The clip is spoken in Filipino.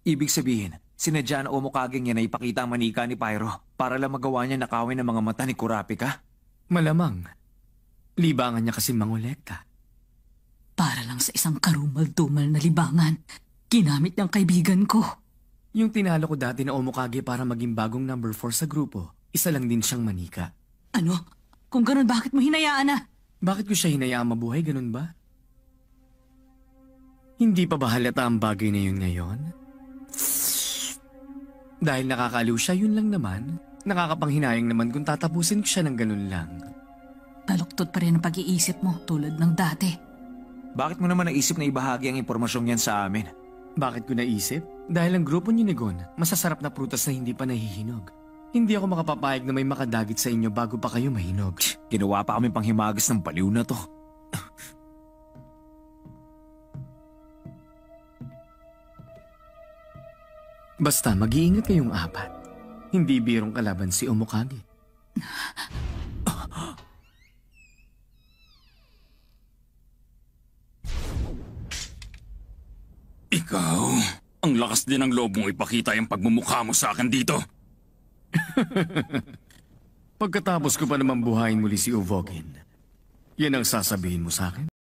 Ibig sabihin, sinadya na Omokaging yan na ipakita ang manika ni Pyro para lang magawa niya nakawin ang mga mata ni Kurapika? Malamang. Libangan niya kasi mangolekta. Para lang sa isang karumal-dumal na libangan, ginamit ng kaibigan ko. Yung tinalo ko dati na Omokage para maging bagong number 4 sa grupo, isa lang din siyang manika. Ano? Kung ganun, bakit mo hinayaan na? Bakit ko siya hinayaan mabuhay, ganun ba? Hindi pa ba halata ang bagay na yun ngayon? Dahil nakakaliw siya, yun lang naman. Nakakapanghinayang naman kung tatapusin ko siya ng ganun lang. Baluktot pa rin ang pag-iisip mo tulad ng dati. Bakit mo naman naisip na ibahagi ang impormasyong yan sa amin? Bakit ko naisip? Dahil ang grupo niyo ni Gon, masasarap na prutas na hindi pa nahihinog. Hindi ako makapapayag na may makadagit sa inyo bago pa kayo mahinog. Ginawa pa kami panghimagas ng baliw na to. Basta mag-iingat kayong apat. Hindi birong kalaban si Omokage. Ikaw, ang lakas din ng loob mong ipakita yung pagmumukha mo sa akin dito. Pagkatapos ko pa naman buhayin muli si Uvogin, yan ang sasabihin mo sa akin?